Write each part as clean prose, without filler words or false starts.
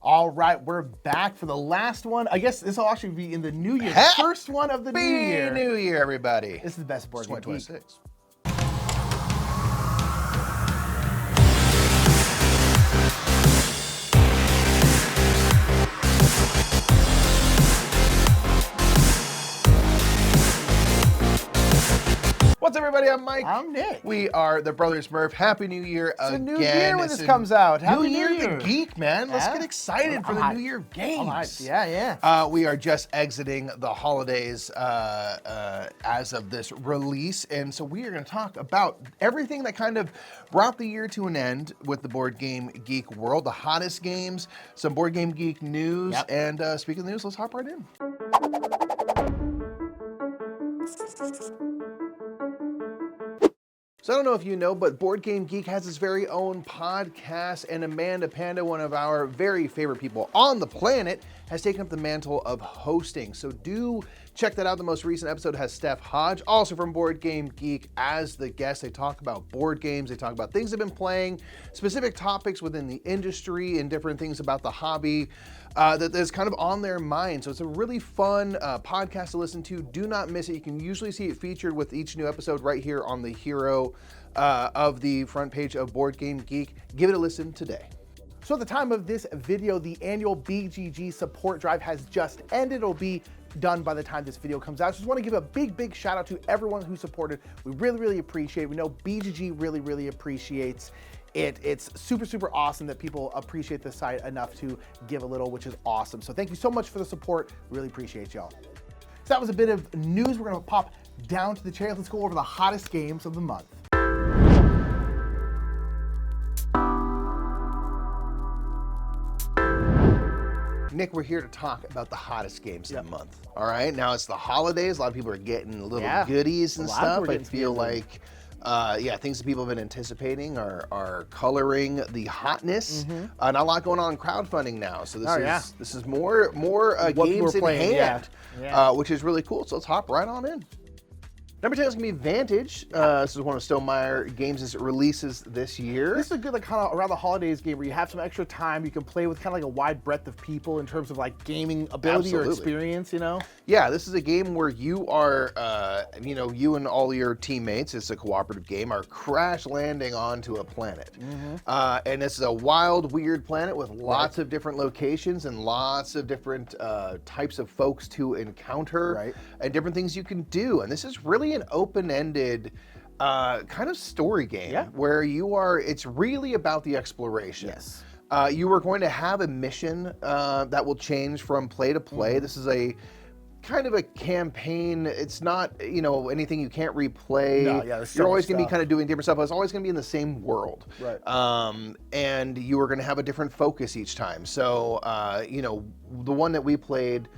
All right, we're back for the last one. I guess this will actually be in the new year. First one of the new year. Happy New Year, everybody. This is the best board game. 2026. What's up, everybody? I'm Mike. I'm Nick. We are the Brothers Murph. Happy New Year It's again. a new year when this comes out. Happy New Year, the Geek, man. Let's Yeah? get excited for the New Year games. Yeah. We are just exiting the holidays as of this release, and so we are going to talk about everything that kind of brought the year to an end with the Board Game Geek world, the hottest games, some Board Game Geek news, and speaking of news, let's hop right in. So I don't know if you know, but Board Game Geek has its very own podcast, and Amanda Panda, one of our very favorite people on the planet, has taken up the mantle of hosting. So do check that out. The most recent episode has Steph Hodge, also from Board Game Geek, as the guest. They talk about board games, they talk about things they've been playing, specific topics within the industry, and different things about the hobby that's kind of on their mind. So it's a really fun podcast to listen to. Do not miss it. You can usually see it featured with each new episode right here on the hero of the front page of Board Game Geek. Give it a listen today. So at the time of this video, the annual BGG Support Drive has just ended. It'll be done by the time this video comes out. Just want to give a big shout out to everyone who supported. We really appreciate it. We know BGG really appreciates it. It's super awesome that people appreciate the site enough to give a little, which is awesome. So thank you so much for the support. Really appreciate y'all. So that was a bit of news. We're gonna pop down to the chair. Let's go over the hottest games of the month. Nick, we're here to talk about the hottest games of the month. All right, now it's the holidays. A lot of people are getting little goodies and stuff. I feel like, things that people have been anticipating are coloring the hotness. Not a lot going on in crowdfunding now. So this is more games in hand, which is really cool. So let's hop right on in. Number 10 is going to be Vantage. This is one of Stonemaier games' releases this year. This is a good kind of around the holidays game where you have some extra time. You can play with kind of like a wide breadth of people in terms of like gaming ability or experience, you know? Yeah, this is a game where you are, you and all your teammates, it's a cooperative game, are crash landing onto a planet. And this is a wild, weird planet with lots of different locations and lots of different types of folks to encounter and different things you can do. And this is really an open-ended kind of story game where it's really about the exploration. You are going to have a mission that will change from play to play. This is a kind of a campaign. It's not, anything you can't replay. No, you're always going to be kind of doing different stuff, but it's always going to be in the same world. And you are going to have a different focus each time. So, the one that we played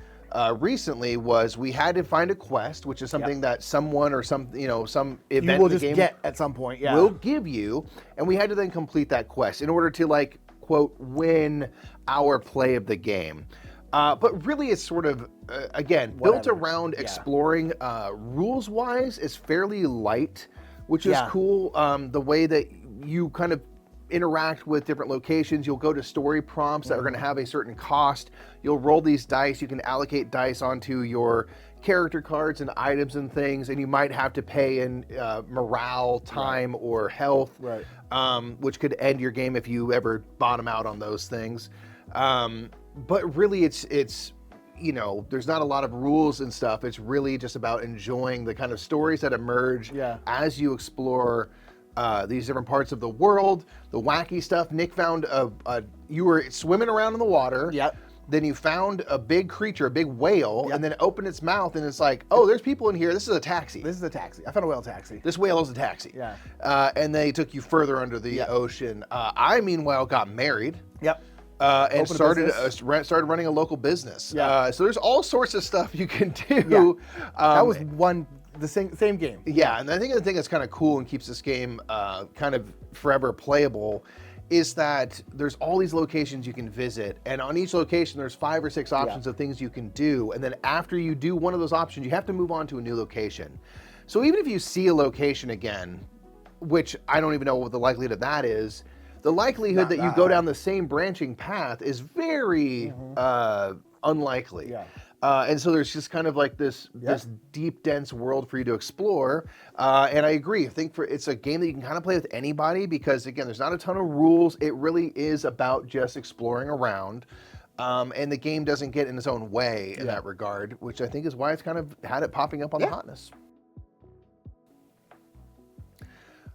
recently was we had to find a quest, which is something that someone or some event you will in the game get at some point will give you, and we had to then complete that quest in order to like quote win our play of the game. But really it's sort of again built around exploring. Rules wise is fairly light, which is cool. The way that you kind of interact with different locations. You'll go to story prompts that are going to have a certain cost. You'll roll these dice. You can allocate dice onto your character cards and items and things, and you might have to pay in morale, time, or health, which could end your game if you ever bottom out on those things. But really, it's there's not a lot of rules and stuff. It's really just about enjoying the kind of stories that emerge as you explore these different parts of the world, the wacky stuff. Nick found you were swimming around in the water. Then you found a big creature, a big whale, and then it opened its mouth, and it's like, oh, there's people in here. This is a taxi. This is a taxi. I found a whale taxi. This whale is a taxi. And they took you further under the ocean. I, meanwhile, got married. And started running a local business. So there's all sorts of stuff you can do. That was the same game. And I think the thing that's kind of cool and keeps this game kind of forever playable is that there's all these locations you can visit, and on each location there's 5 or 6 options of things you can do, and then after you do one of those options, you have to move on to a new location. So even if you see a location again, which I don't even know what the likelihood of that is, the likelihood that you go down the same branching path is very unlikely. Yeah. And so there's just kind of like this deep, dense world for you to explore. And I agree. I think it's a game that you can kind of play with anybody because, again, there's not a ton of rules. It really is about just exploring around. And the game doesn't get in its own way in that regard, which I think is why it's kind of had it popping up on the hotness.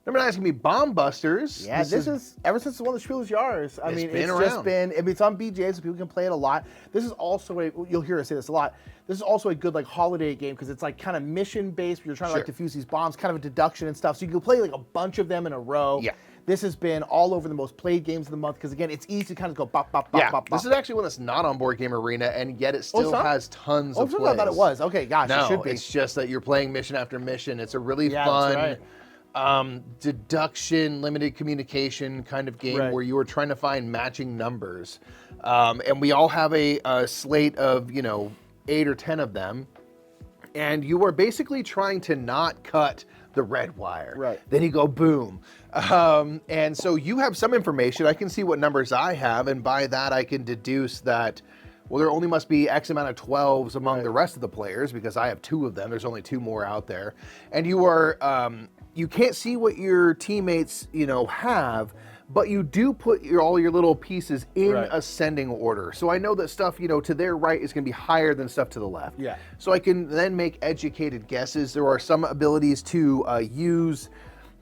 Number 9 is going to be Bomb Busters. Yeah, this is ever since it's one of the Spiele's Jahres. I mean, it's around. just been, it's on BGA, so people can play it a lot. This is also you'll hear us say this a lot, this is also a good like holiday game because it's like kind of mission-based, where you're trying to like defuse these bombs, kind of a deduction and stuff. So you can play like a bunch of them in a row. Yeah. This has been all over the most played games of the month because, again, it's easy to kind of go bop, bop, bop, bop, bop. This is actually one that's not on Board Game Arena, and yet it still has tons of plays. I thought it was. Okay, gosh, it should be. It's just that you're playing mission after mission. It's a really fun deduction, limited communication kind of game where you are trying to find matching numbers. And we all have a slate of, 8 or 10 of them. And you are basically trying to not cut the red wire. Right. Then you go boom. And so you have some information. I can see what numbers I have, and by that I can deduce that, well, there only must be X amount of 12s among the rest of the players because I have 2 of them. There's only 2 more out there. And you are, you can't see what your teammates, have, but you do put all your little pieces in ascending order. So I know that stuff, to their right is going to be higher than stuff to the left. Yeah. So I can then make educated guesses. There are some abilities to use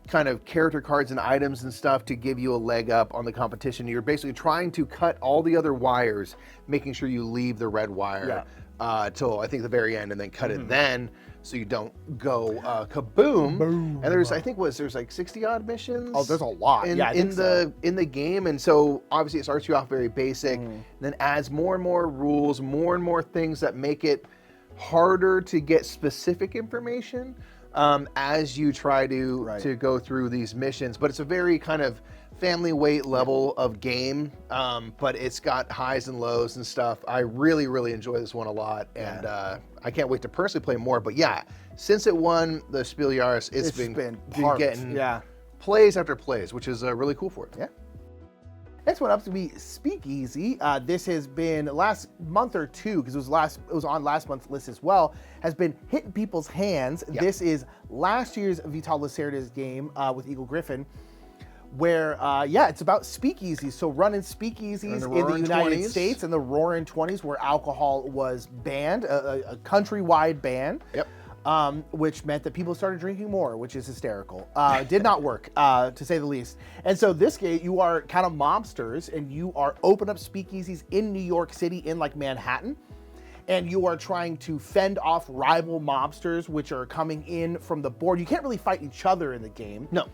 kind of character cards and items and stuff to give you a leg up on the competition. You're basically trying to cut all the other wires, making sure you leave the red wire till I think the very end, and then cut it then, so you don't go kaboom. Boom. And there's, I think, there's like 60 odd missions. Oh, there's a lot. In the game, and so obviously it starts you off very basic, then adds more and more rules, more and more things that make it harder to get specific information as you try to go through these missions. But it's a very kind of family weight level of game, but it's got highs and lows and stuff. I really, really enjoy this one a lot, and I can't wait to personally play more. But yeah, since it won the Spiele Jahres, it's been getting plays after plays, which is really cool for it. Yeah. Next one up to be Speakeasy. This has been last month or two, because it was on last month's list as well, has been hitting people's hands. Yep. This is last year's Vital Lacerda's game with Eagle-Gryphon, where, it's about speakeasies. So running speakeasies in the United States in the Roaring 20s, where alcohol was banned, a countrywide ban. Yep. Which meant that people started drinking more, which is hysterical. Did not work, to say the least. And so this game, you are kind of mobsters, and you are open up speakeasies in New York City, in like Manhattan, and you are trying to fend off rival mobsters, which are coming in from the board. You can't really fight each other in the game. No.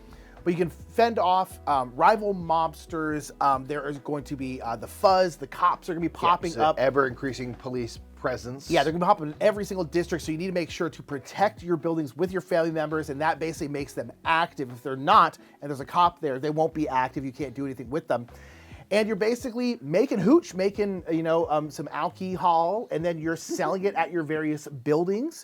But you can fend off rival mobsters. There is going to be the fuzz, the cops are going to be popping up. Ever-increasing police presence. Yeah, they're going to pop up in every single district, so you need to make sure to protect your buildings with your family members, and that basically makes them active. If they're not, and there's a cop there, they won't be active. You can't do anything with them. And you're basically making hooch, making some alcohol, and then you're selling it at your various buildings.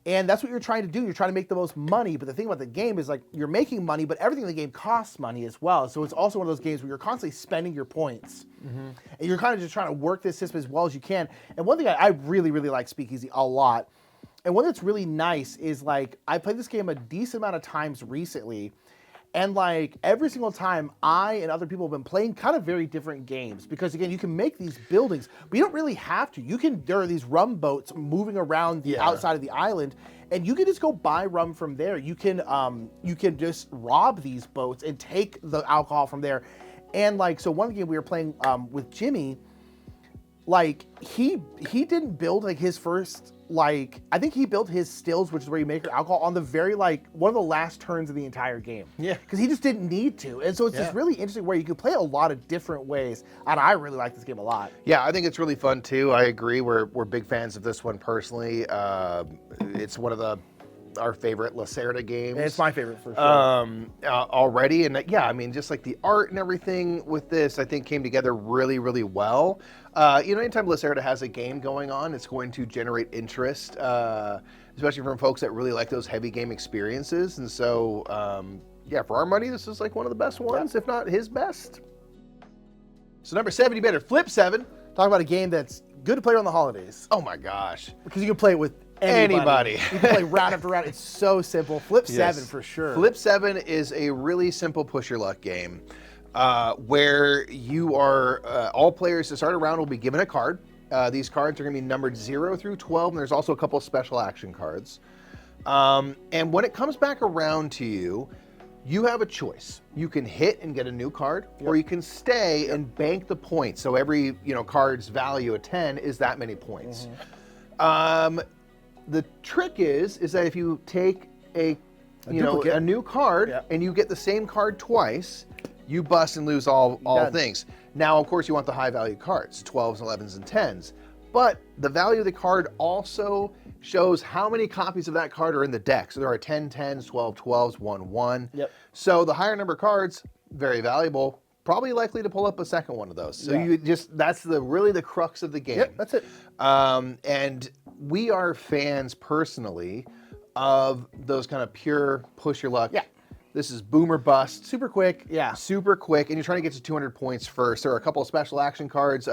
And that's what you're trying to do. You're trying to make the most money. But the thing about the game is, like, you're making money, but everything in the game costs money as well. So it's also one of those games where you're constantly spending your points. And you're kind of just trying to work this system as well as you can. And one thing I really, really like Speakeasy a lot. And one that's really nice is, like, I played this game a decent amount of times recently. And, like, every single time, I and other people have been playing kind of very different games. Because, again, you can make these buildings, but you don't really have to. There are these rum boats moving around the outside of the island, and you can just go buy rum from there. You can just rob these boats and take the alcohol from there. And, like, so one game we were playing with Jamey, like, he didn't build, like, his first... Like, I think he built his stills, which is where you make your alcohol, on the very, like, one of the last turns of the entire game. Yeah. Because he just didn't need to. And so it's just really interesting where you can play a lot of different ways. And I really like this game a lot. Yeah, I think it's really fun, too. I agree. We're big fans of this one personally. It's one of our favorite Lacerda games. It's my favorite for sure. Already. And yeah, I mean, just like the art and everything with this, I think came together really, really well. Anytime Lacerda has a game going on, it's going to generate interest, especially from folks that really like those heavy game experiences. And so, for our money, this is like one of the best ones, if not his best. So number 7, you better flip 7. Talk about a game that's good to play around the holidays. Oh my gosh. Because you can play it with anybody. You can play round after round. It's so simple. Flip 7 for sure. Flip 7 is a really simple push your luck game where you are, all players to start a round will be given a card. These cards are going to be numbered 0 through 12, and there's also a couple of special action cards. And when it comes back around to you, you have a choice. You can hit and get a new card, or you can stay and bank the points. So every card's value of 10 is that many points. The trick is that if you take a new card and you get the same card twice, you bust and lose all things. Now, of course, you want the high value cards, 12s, 11s, and 10s. But the value of the card also shows how many copies of that card are in the deck. So there are 10 10s, 12 12s, 1 1. Yep. So the higher number cards, very valuable. Probably likely to pull up a second one of those. So that's really the crux of the game. Yep, that's it. And we are fans personally of those kind of pure push your luck. Yeah. This is boom or bust. Super quick, Super quick, and you're trying to get to 200 points first. There are a couple of special action cards,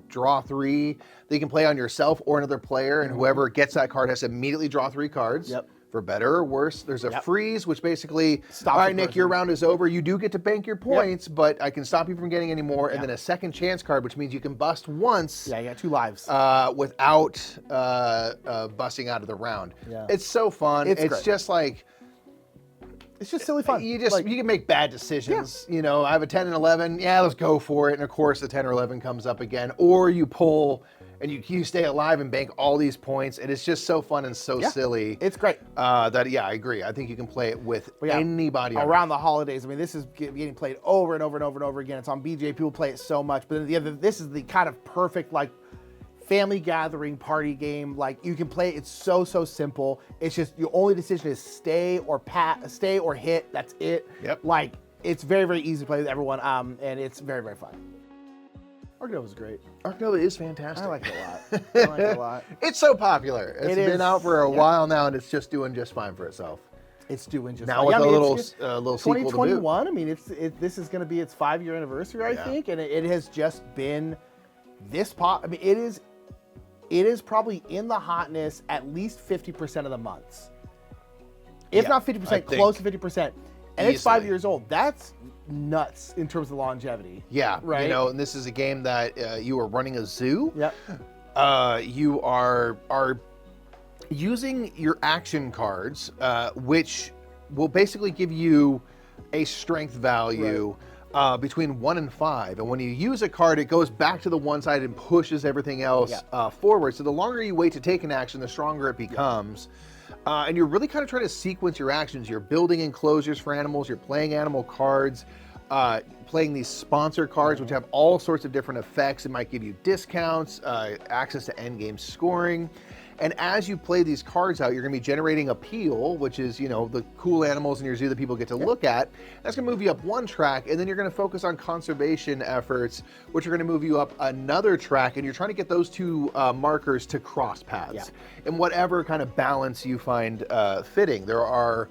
draw 3, that you can play on yourself or another player, and whoever gets that card has to immediately draw 3 cards. Yep. For better or worse. There's a freeze, which basically, all right, Nick, your round is over. You do get to bank your points, but I can stop you from getting any more. And then a second chance card, which means you can bust once. Yeah, you got 2 lives. Without busting out of the round. Yeah. It's so fun. It's just like... It's just silly fun. You can make bad decisions. Yeah. I have a 10 and 11. Yeah, let's go for it. And of course, the 10 or 11 comes up again. Or you pull and you stay alive and bank all these points. And it's just so fun and so silly. It's great. I agree. I think you can play it with anybody. Around the holidays. I mean, this is getting played over and over and over and over again. It's on BGG. People play it so much. But then this is the kind of perfect, family gathering party game. You can play it. It's so simple. It's just your only decision is stay or hit. That's it. Yep. It's very, very easy to play with everyone. And it's very, very fun. Ark Nova is great. Ark Nova is fantastic. I like it a lot. It's so popular. It's been out for a while now, and it's just doing just fine for itself. It's doing just now fine. With a little sequel 2021. I mean, this is going to be its 5-year anniversary, I think, and it has just been this pop. I mean, it is probably in the hotness at least 50% of the months, if not 50%, close to 50%. And it's 5 years old. That's nuts in terms of longevity. Yeah, right. And this is a game that you are running a zoo. Yep. You are using your action cards, which will basically give you a strength value between 1 and 5. And when you use a card, it goes back to the one side and pushes everything else forward. So the longer you wait to take an action, the stronger it becomes. And you're really kind of trying to sequence your actions. You're building enclosures for animals. You're playing animal cards, playing these sponsor cards, which have all sorts of different effects. It might give you discounts, access to end game scoring. And as you play these cards out, you're going to be generating appeal, which is, the cool animals in your zoo that people get to look at. That's going to move you up one track, and then you're going to focus on conservation efforts, which are going to move you up another track, and you're trying to get those two markers to cross paths in whatever kind of balance you find fitting. There are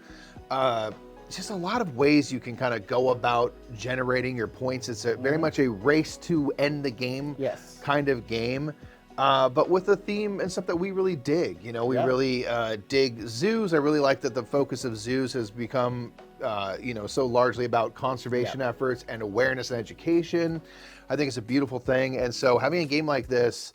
just a lot of ways you can kind of go about generating your points. It's very much a race to end the game kind of game. But with a theme and stuff that we really dig, we really dig zoos. I really like that the focus of zoos has become, so largely about conservation efforts and awareness and education. I think it's a beautiful thing. And so having a game like this,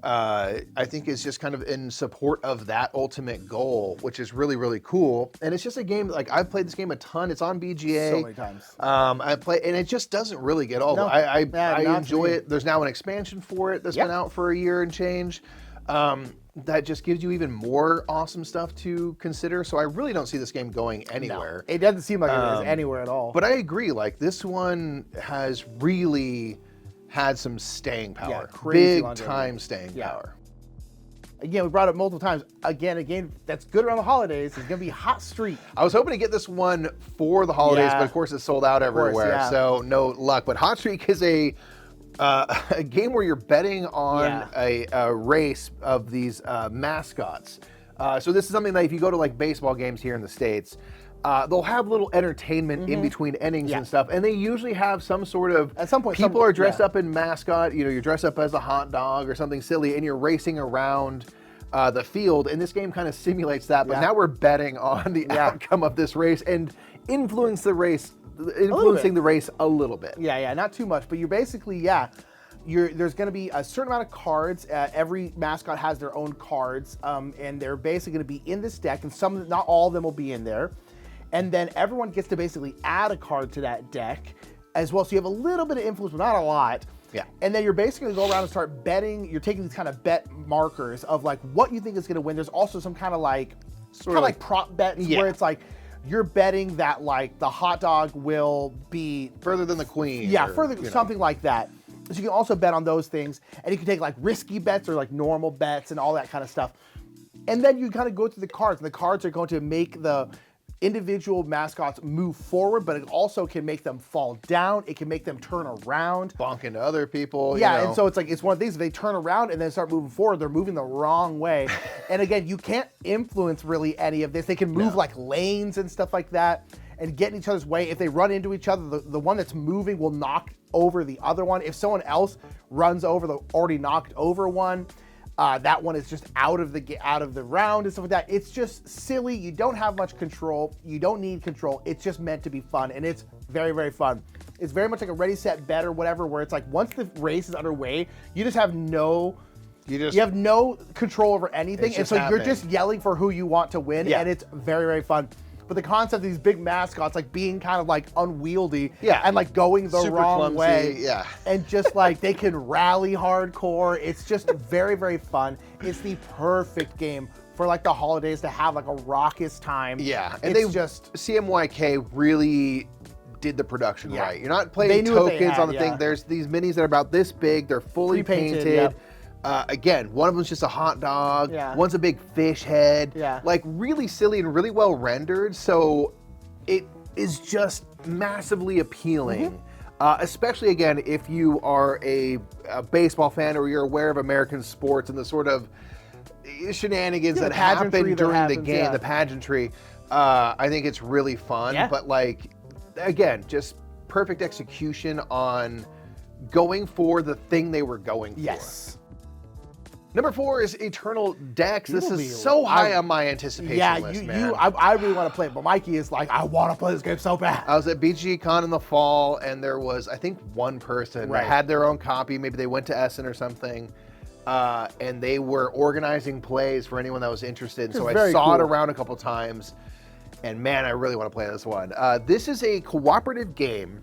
I think is just kind of in support of that ultimate goal, which is really, really cool. And it's just a game, I've played this game a ton. It's on BGA. So many times. I play, and it just doesn't really get old. I enjoy it. There's now an expansion for it that's been out for a year and change. That just gives you even more awesome stuff to consider. So I really don't see this game going anywhere. No, it doesn't seem like it is anywhere at all. But I agree, this one has really had some staying power, big time staying power. Again, we brought it up multiple times. Again, a game that's good around the holidays is going to be Hot Streak. I was hoping to get this one for the holidays, but of course it's sold out everywhere, so no luck. But Hot Streak is a game where you're betting on a race of these mascots. So this is something that if you go to baseball games here in the States, they'll have little entertainment in between innings and stuff, and they usually have some sort of, at some point, people are dressed up in mascot, you're dressed up as a hot dog or something silly, and you're racing around the field, and this game kind of simulates that, but now we're betting on the outcome of this race and influencing the race a little bit. Yeah, not too much, but you're basically, there's going to be a certain amount of cards. Every mascot has their own cards, and they're basically going to be in this deck, and not all of them will be in there. And then everyone gets to basically add a card to that deck as well. So you have a little bit of influence, but not a lot. Yeah. And then you're basically going to go around and start betting. You're taking these kind of bet markers of like what you think is going to win. There's also some kind of like, like prop bets where it's like, you're betting that like the hot dog will be further than the queen. Yeah, something like that. So you can also bet on those things, and you can take like risky bets or like normal bets and all that kind of stuff. And then you kind of go through the cards, and the cards are going to make the individual mascots move forward, but it also can make them fall down. It can make them turn around, bonk into other people. Yeah, and so it's one of these. If they turn around and then start moving forward, they're moving the wrong way. And again, you can't influence really any of this. They can move like lanes and stuff like that, and get in each other's way. If they run into each other, the one that's moving will knock over the other one. If someone else runs over the already knocked over one, that one is just out of the round and stuff like that. It's just silly. You don't have much control. You don't need control. It's just meant to be fun, and it's very, very fun. It's very much like a ready, set, bet or whatever, where it's like once the race is underway, you just have no control over anything, and so you're just yelling for who you want to win, and it's very, very fun. But the concept of these big mascots like being kind of like unwieldy and like going the super wrong clumsy, way and just like they can rally hardcore. It's just very, very fun. It's the perfect game for like the holidays to have like a raucous time. Yeah, and CMYK really did the production right. You're not playing tokens on the thing. There's these minis that are about this big. They're fully painted. Again, one of them's just a hot dog. One's a big fish head. Like really silly and really well rendered. So it is just massively appealing. Especially again, if you are a baseball fan or you're aware of American sports and the sort of shenanigans that happen during the game, the pageantry. I think it's really fun. But like, again, just perfect execution on going for the thing they were going for. Number 4 is Eternal Decks. This is so high on my anticipation list, man. I really want to play it, but Mikey is like, I want to play this game so bad. I was at BGG Con in the fall, and there was, I think, one person that had their own copy. Maybe they went to Essen or something, and they were organizing plays for anyone that was interested. So I saw it around a couple times, and man, I really want to play this one. This is a cooperative game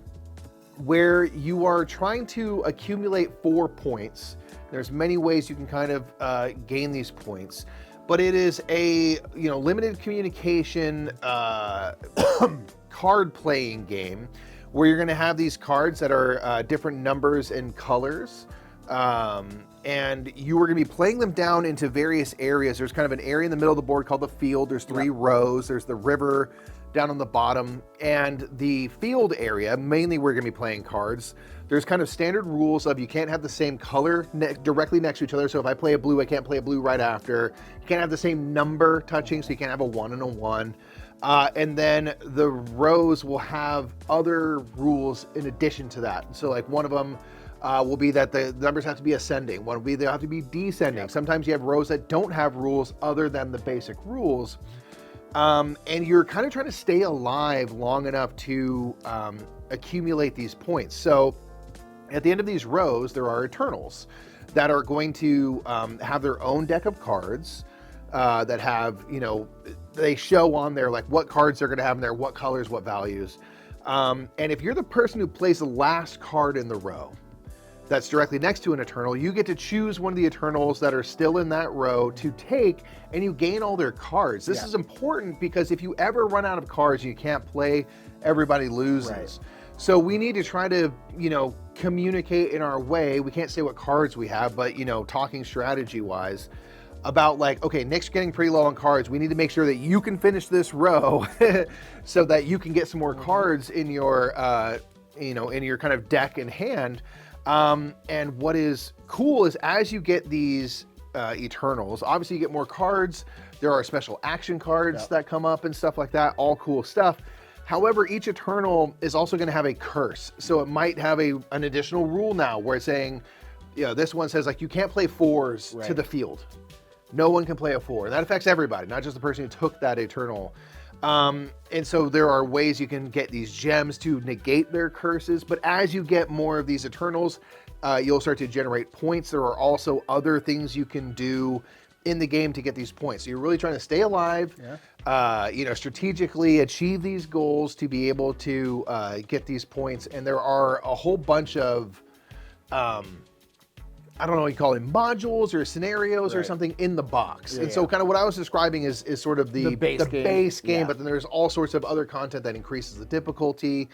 where you are trying to accumulate 4 points. There's many ways you can kind of gain these points, but it is a limited communication card playing game where you're going to have these cards that are different numbers and colors, and you are going to be playing them down into various areas. There's kind of an area in the middle of the board called the field. There's 3 rows. There's the river down on the bottom, and the field area, mainly we're going to be playing cards. There's kind of standard rules of you can't have the same color directly next to each other. So if I play a blue, I can't play a blue right after. You can't have the same number touching, so you can't have a 1 and a 1. And then the rows will have other rules in addition to that. So like one of them will be that the numbers have to be ascending. One will be they have to be descending. Sometimes you have rows that don't have rules other than the basic rules. And you're kind of trying to stay alive long enough to accumulate these points. So at the end of these rows, there are Eternals that are going to have their own deck of cards that have, they show on there like what cards they're going to have in there, what colors, what values. And if you're the person who plays the last card in the row that's directly next to an Eternal, you get to choose one of the Eternals that are still in that row to take, and you gain all their cards. This is important because if you ever run out of cards, you can't play, everybody loses. So we need to try to, communicate in our way. We can't say what cards we have, but, talking strategy-wise about like, okay, Nick's getting pretty low on cards. We need to make sure that you can finish this row so that you can get some more cards in your, in your kind of deck in hand. And what is cool is as you get these Eternals. Obviously, you get more cards. There are special action cards that come up and stuff like that. All cool stuff. However, each Eternal is also going to have a curse. So it might have an additional rule now where it's saying, this one says like you can't play 4s to the field. No one can play a 4. And that affects everybody, not just the person who took that Eternal. And so there are ways you can get these gems to negate their curses. But as you get more of these Eternals, you'll start to generate points. There are also other things you can do in the game to get these points. So you're really trying to stay alive, strategically achieve these goals to be able to get these points. And there are a whole bunch of, I don't know what you call them, modules or scenarios or something in the box. And so kind of what I was describing is sort of the base game, but then there's all sorts of other content that increases the difficulty.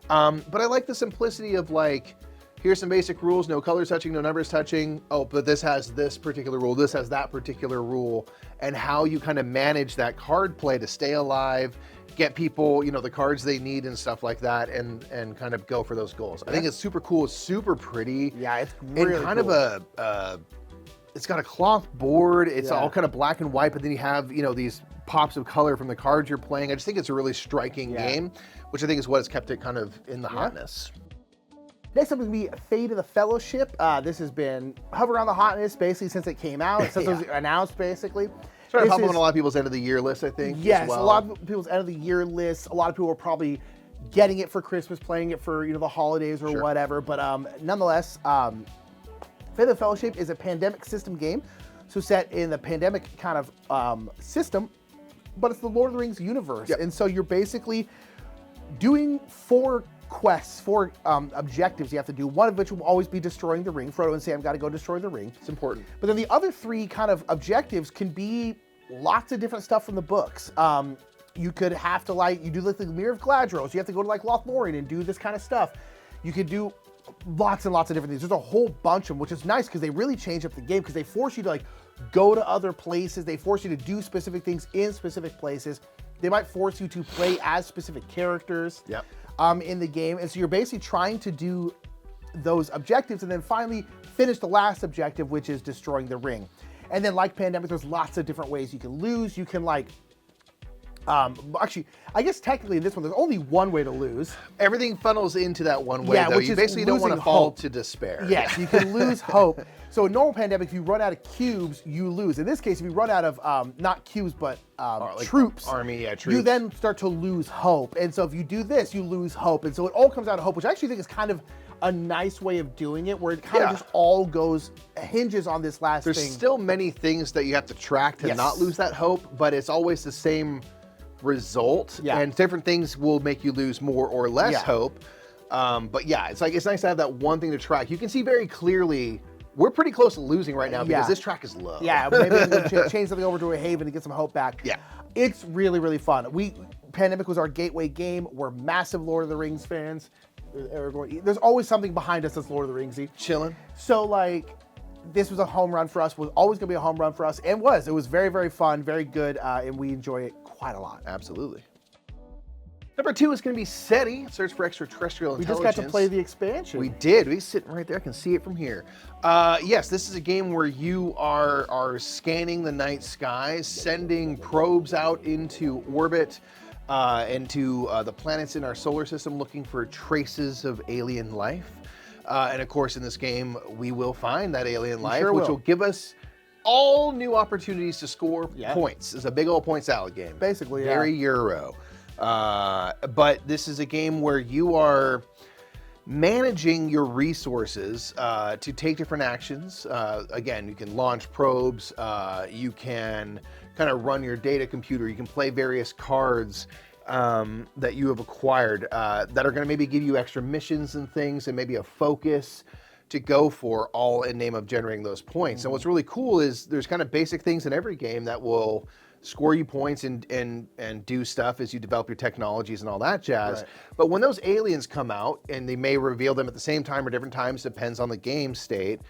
But I like the simplicity of like, here's some basic rules, no colors touching, no numbers touching. Oh, but this has this particular rule, this has that particular rule, and how you kind of manage that card play to stay alive, get people, the cards they need and stuff like that, and kind of go for those goals. I think it's super cool, it's super pretty. Yeah, it's really and kind cool. of it's got a cloth board, it's all kind of black and white, but then you have, these pops of color from the cards you're playing. I just think it's a really striking game, which I think is what has kept it kind of in the hotness. Next up is going to be Fate of the Fellowship. This has been hovering around the hotness basically since it came out, since it was announced basically. Started popping on a lot of people's end of the year list, I think. Yes, a lot of people's end of the year lists. A lot of people are probably getting it for Christmas, playing it for the holidays or whatever. But nonetheless, Fate of the Fellowship is a pandemic system game, so set in the pandemic kind of system, but it's the Lord of the Rings universe, and so you're basically doing 4 quests, 4 objectives you have to do, one of which will always be destroying the ring. Frodo and Sam got to go destroy the ring. It's important. But then the other 3 kind of objectives can be lots of different stuff from the books. You could have to you do the Mirror of Galadriel, so you have to go to Lothlorien and do this kind of stuff. You could do lots and lots of different things. There's a whole bunch of them, which is nice because they really change up the game because they force you to go to other places. They force you to do specific things in specific places. They might force you to play as specific characters. In the game. And so you're basically trying to do those objectives and then finally finish the last objective, which is destroying the ring. And then like Pandemic, there's lots of different ways you can lose. You can actually, I guess technically in this one, there's only one way to lose. Everything funnels into that one way, though. You basically don't want to fall to despair. Yes, you can lose hope. So in normal Pandemic, if you run out of cubes, you lose. In this case, if you run out of, not cubes, but troops. Army, troops. You then start to lose hope. And so if you do this, you lose hope. And so it all comes out of hope, which I actually think is kind of a nice way of doing it, where it kind of just all hinges on this last thing. There's still many things that you have to track to not lose that hope, but it's always the same result. And different things will make you lose more or less hope. But it's nice to have that one thing to track. You can see very clearly we're pretty close to losing right now because this track is low. Maybe we'll change something over to a Haven to get some hope back. It's really, really fun. Pandemic was our gateway game. We're massive Lord of the Rings fans. There's always something behind us that's Lord of the Ringsy. Chilling. So this was a home run for us, was always gonna be a home run for us, and it was very, very fun, very good, and we enjoy it quite a lot. Absolutely. Number 2 is going to be SETI, Search for Extraterrestrial Intelligence. We just got to play the expansion. We did. We're sitting right there. I can see it from here. Yes, this is a game where you are scanning the night skies, sending probes out into orbit, into the planets in our solar system, looking for traces of alien life. And of course, in this game, we will find that alien life, which will give us all new opportunities to score points. It's a big old point salad game. Basically, Very Euro. But this is a game where you are managing your resources to take different actions. Again, you can launch probes, you can kind of run your data computer, you can play various cards that you have acquired that are going to maybe give you extra missions and things and maybe a focus to go for, all in name of generating those points. And what's really cool is there's kind of basic things in every game that will score you points and do stuff as you develop your technologies and all that jazz. But when those aliens come out, and they may reveal them at the same time or different times, depends on the game state,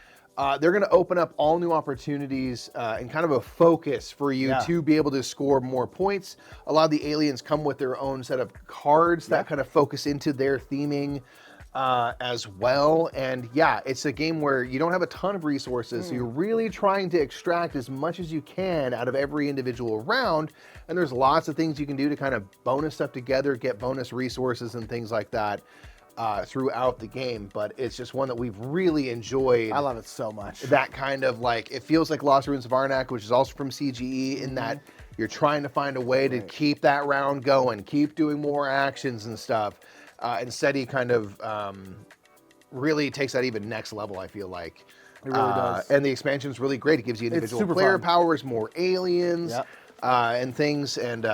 they're going to open up all new opportunities and kind of a focus for you to be able to score more points. A lot of the aliens come with their own set of cards that kind of focus into their theming. as well. And yeah, it's a game where you don't have a ton of resources, so you're really trying to extract as much as you can out of every individual round. And there's lots of things you can do to kind of bonus stuff together, get bonus resources and things like that throughout the game. But it's just one that we've really enjoyed. I love it so much. That kind of like, it feels like Lost Ruins of Arnak, which is also from CGE, in that you're trying to find a way to keep that round going, keep doing more actions and stuff. And SETI kind of really takes that even next level, I feel like. It really does. And the expansion is really great. It gives you individual player powers, more aliens, and things. And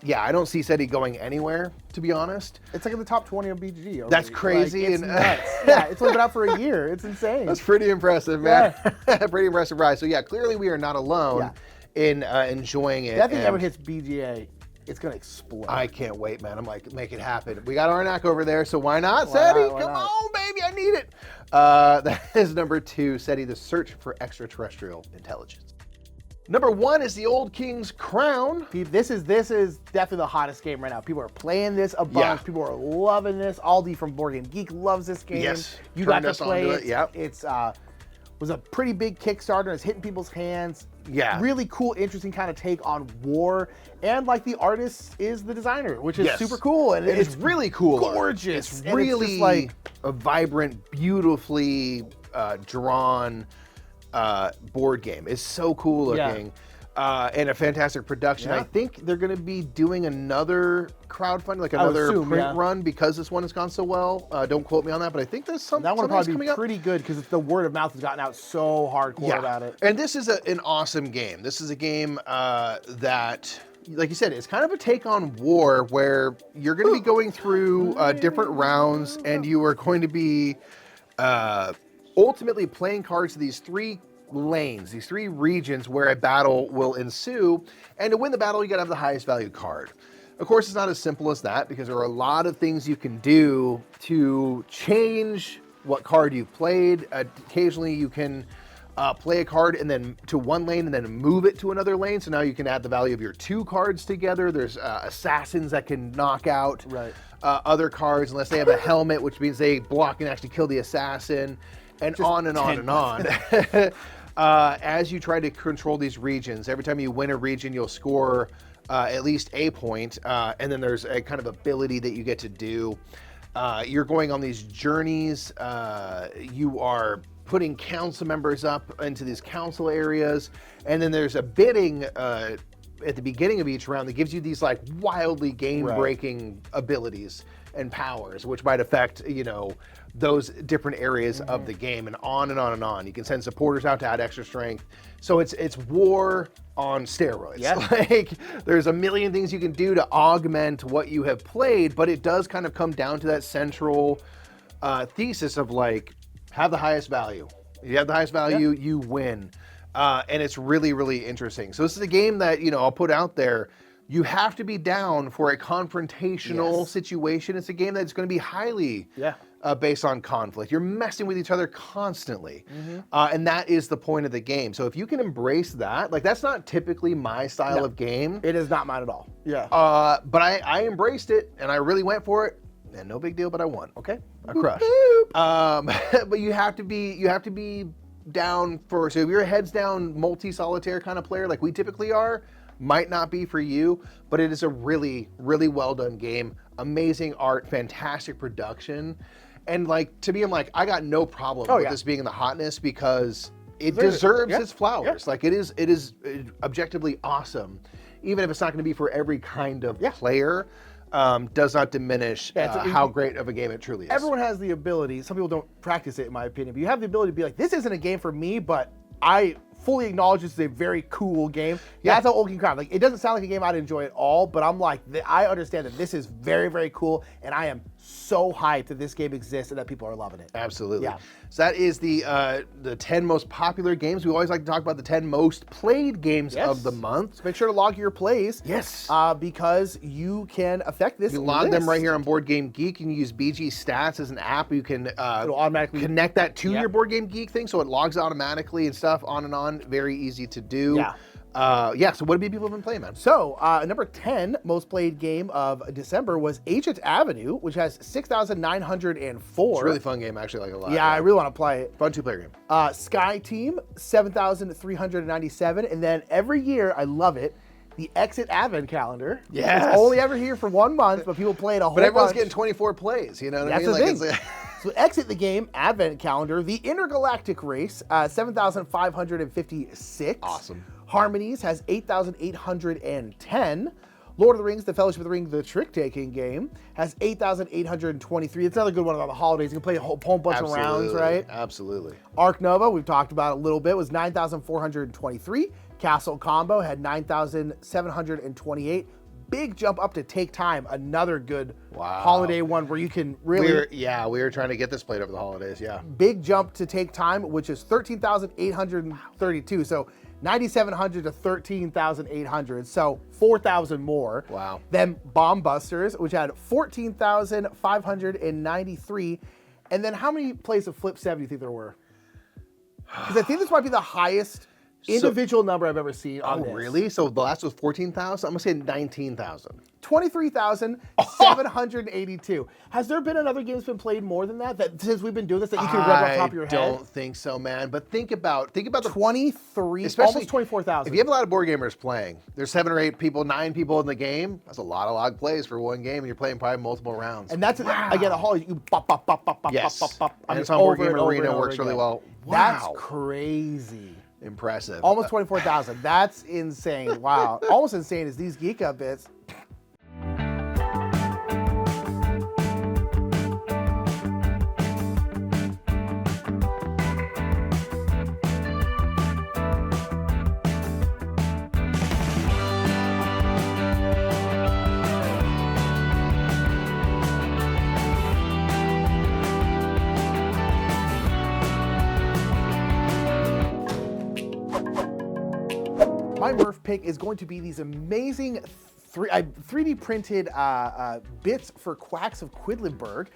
yeah, I don't see SETI going anywhere, to be honest. It's like in the top 20 of BGG already. That's crazy. Like, it's nuts. Yeah, it's only been out for a year. It's insane. That's pretty impressive, man. Yeah. Pretty impressive rise. So yeah, clearly we are not alone in enjoying it. I think ever hits BGA, it's going to explode. I can't wait, man. I'm like, make it happen. We got Arnak over there, so why not, SETI? Come on, baby, I need it. That is number 2, SETI, The Search for Extraterrestrial Intelligence. Number 1 is The Old King's Crown. This is definitely the hottest game right now. People are playing this a bunch. People are loving this. Aldi from BoardGameGeek loves this game. Yes, you got to play it. Yep. It's was a pretty big Kickstarter. It's hitting people's hands. Yeah. Really cool, interesting kind of take on war. And like the artist is the designer, which is super cool. And it's really cool. Gorgeous. It's really just like a vibrant, beautifully drawn board game. It's so cool looking. And a fantastic production. I think they're going to be doing another crowdfunding, like another print run, because this one has gone so well. Don't quote me on that, but I think there's something. That one will probably be pretty good because the word of mouth has gotten out so hardcore about it. And this is an awesome game. This is a game that, like you said, it's kind of a take on war, where you're going to be going through different rounds, and you are going to be ultimately playing cards to these 3 lanes, these 3 regions where a battle will ensue. And to win the battle, you gotta have the highest value card. Of course, it's not as simple as that, because there are a lot of things you can do to change what card you've played. Occasionally you can play a card and then to one lane and then move it to another lane. So now you can add the value of your 2 cards together. There's assassins that can knock out other cards unless they have a helmet, which means they block and actually kill the assassin, and just on and on and on. As you try to control these regions, every time you win a region, you'll score at least a point, and then there's a kind of ability that you get to do. You're going on these journeys. You are putting council members up into these council areas, and then there's a bidding at the beginning of each round that gives you these like wildly game-breaking abilities and powers, which might affect, you know, those different areas of the game, and on and on and on. You can send supporters out to add extra strength. So it's war on steroids. Like, there's a million things you can do to augment what you have played, but it does kind of come down to that central thesis of like, have the highest value. You have the highest value, you win. And it's really, really interesting. So this is a game that, you know, I'll put out there. You have to be down for a confrontational situation. It's a game that's going to be highly based on conflict. You're messing with each other constantly. And that is the point of the game. So if you can embrace that, like, that's not typically my style of game. It is not mine at all. But I embraced it, and I really went for it. And no big deal, but I won. Okay, I crushed. But you have to be down for, so if you're a heads down multi-solitaire kind of player like we typically are, might not be for you, but it is a really, really well done game. Amazing art, fantastic production. And like, to me, I'm like, I got no problem with this being in the hotness, because it deserves its flowers. Like, it is objectively awesome, even if it's not going to be for every kind of player. Does not diminish how great of a game it truly is. Everyone has the ability. Some people don't practice it, in my opinion, but you have the ability to be like, this isn't a game for me, but I fully acknowledge this is a very cool game. That's how Old King Crown. Like, it doesn't sound like a game I'd enjoy at all, but I'm like, I understand that this is very, very cool, and I am so hyped that this game exists and that people are loving it. Absolutely. So that is the 10 most popular games. We always like to talk about the 10 most played games of the month. So make sure to log your plays. Because you can affect this. You log them right here on BoardGameGeek. You can use BG Stats as an app. You can it'll automatically connect that to your BoardGameGeek thing, so it logs automatically and stuff, on and on. Very easy to do. Yeah, so what have people been playing, man? So, number 10 most played game of December was Ancient Avenue, which has 6,904. It's a really fun game, actually, like a lot. Yeah, I really want to play it. Fun two-player game. Sky Team, 7,397. And then every year, I love it, the Exit Advent Calendar. Yes. It's only ever here for 1 month, but people play it a whole bunch. But everyone's getting 24 plays, you know what I mean? That's the thing. So Exit the Game, Advent Calendar, the Intergalactic Race, 7,556. Awesome. Harmonies has 8,810. Lord of the Rings, The Fellowship of the Ring, the Trick-Taking Game, has 8,823. It's another good one on the holidays. You can play a whole bunch of rounds, right? Absolutely. Arc Nova, we've talked about it a little bit, was 9,423. Castle Combo had 9,728. Big jump up to Take Time, another good holiday one where you can really... We were trying to get this played over the holidays, yeah. Big jump to Take Time, which is 13,832. So 9,700 to 13,800. So 4,000 more. Wow. Then Bomb Busters, which had 14,593. And then how many plays of Flip 7 do you think there were? Because I think this might be the highest individual number I've ever seen on this. Oh, really? So the last was 14,000? I'm going to say 19,000. 23,782. Has there been another game that's been played more than that since we've been doing this that you can read off the top of your head? I don't think so, man. But think about the 23, especially almost 24,000. If you have a lot of board gamers playing, there's 7 or 8 people, 9 people in the game. That's a lot of log plays for one game, and you're playing probably multiple rounds. And that's again a holiday. You bop. Yes. And it's on Board Game Arena, works really well. Wow. That's crazy. Impressive. Almost 24,000. That's insane. Wow. Almost insane is these Geek Up bits. My Murph pick is going to be these amazing 3D printed bits for Quacks of Quedlinburg,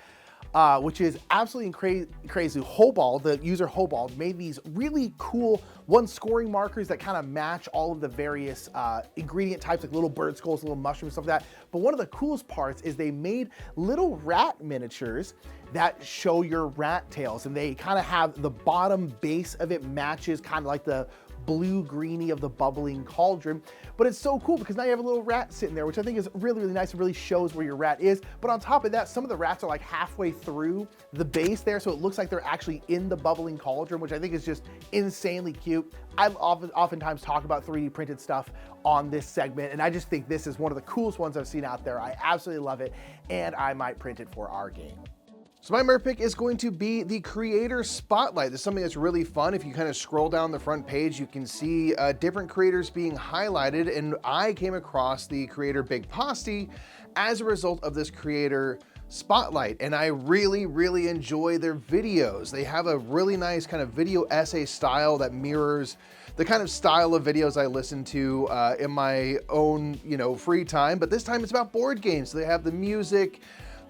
which is absolutely crazy. Hobald, the user Hobald, made these really cool scoring markers that kind of match all of the various ingredient types, like little bird skulls, little mushrooms, stuff like that. But one of the coolest parts is they made little rat miniatures that show your rat tails, and they kind of have the bottom base of it matches kind of like the blue-greeny of the bubbling cauldron. But it's so cool because now you have a little rat sitting there, which I think is really, really nice. It really shows where your rat is. But on top of that, some of the rats are like halfway through the base there, so it looks like they're actually in the bubbling cauldron, which I think is just insanely cute. I oftentimes talk about 3D printed stuff on this segment, and I just think this is one of the coolest ones I've seen out there. I absolutely love it, and I might print it for our game. So my Murph pick is going to be the Creator Spotlight. This is something that's really fun. If you kind of scroll down the front page, you can see different creators being highlighted, and I came across the creator Big Posty as a result of this Creator Spotlight, and I really, really enjoy their videos. They have a really nice kind of video essay style that mirrors the kind of style of videos I listen to in my own, free time, but this time it's about board games. So they have the music,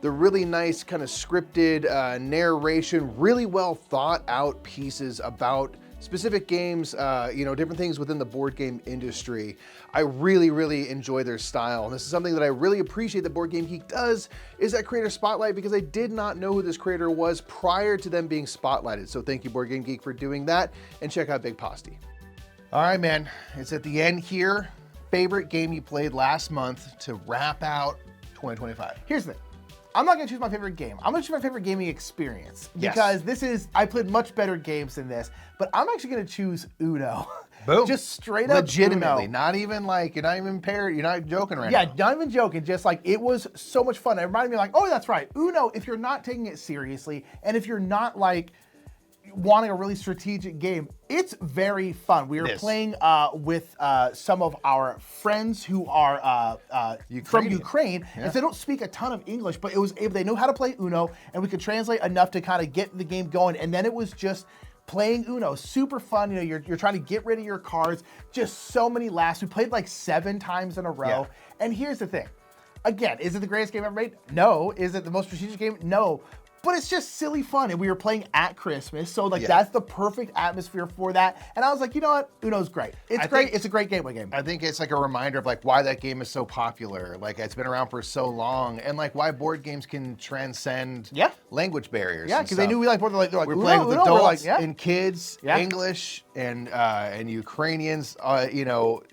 the really nice kind of scripted narration, really well thought out pieces about specific games, different things within the board game industry. I really, really enjoy their style. And this is something that I really appreciate that BoardGameGeek does, is that Creator Spotlight, because I did not know who this creator was prior to them being spotlighted. So thank you, BoardGameGeek, for doing that, and check out Big Posty. All right, man, it's at the end here. Favorite game you played last month to wrap out 2025. Here's the thing. I'm not gonna choose my favorite game. I'm gonna choose my favorite gaming experience because I played much better games than this, but I'm actually gonna choose Uno. Boom. Just straight up legitimately, Uno. Not even like, you're not even impaired, you're not joking right now. Yeah, not even joking, just like, it was so much fun. It reminded me like, oh, that's right, Uno, if you're not taking it seriously, and if you're not like, wanting a really strategic game, it's very fun. We are playing with some of our friends who are from Ukraine, and so they don't speak a ton of English, but they know how to play Uno, and we could translate enough to kind of get the game going. And then it was just playing Uno, super fun. You're trying to get rid of your cards, just so many laughs. We played like 7 times in a row. Yeah. And here's the thing. Again, is it the greatest game ever made? No. Is it the most strategic game? No. but it's just silly fun. And we were playing at Christmas, so like that's the perfect atmosphere for that. And I was like, you know what? Uno's great. It's great. It's a great gateway game. I think it's like a reminder of like why that game is so popular. Like it's been around for so long, and like why board games can transcend language barriers. Yeah, because they knew we like board. They're like we're playing with adults like, and kids, English and Ukrainians. You know.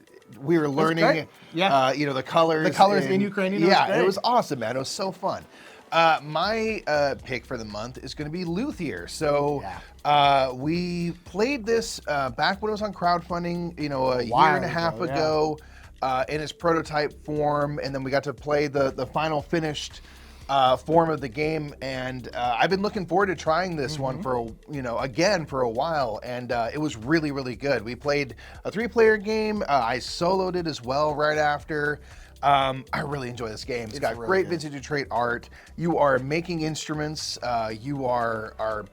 We were learning, you know, the colors. The colors in Ukrainian. It was awesome, man. It was so fun. My pick for the month is going to be Luthier. So we played this back when it was on crowdfunding, you know, a year and a half ago in its prototype form. And then we got to play the final finished form of the game, and I've been looking forward to trying this one for again for a while, and it was really, really good. We played a 3-player game. I soloed it as well right after. I really enjoy this game. It's got really great vintage and trait art. You are making instruments. You are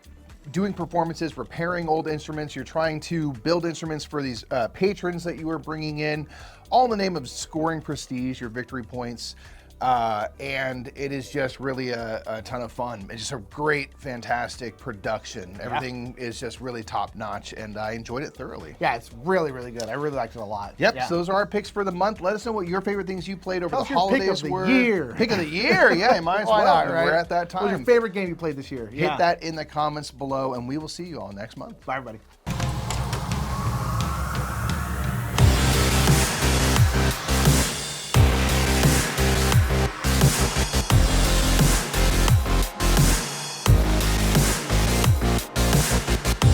doing performances, repairing old instruments. You're trying to build instruments for these patrons that you are bringing in, all in the name of scoring prestige, your victory points. And it is just really a ton of fun. It's just a great, fantastic production. Everything is just really top notch, and I enjoyed it thoroughly. Yeah, it's really, really good. I really liked it a lot. Yep, so those are our picks for the month. Let us know what your favorite things you played over the holidays were. Pick of the year. Pick of the year, yeah, might as well. Not, right? We're at that time. What was your favorite game you played this year? Hit that in the comments below, and we will see you all next month. Bye, everybody.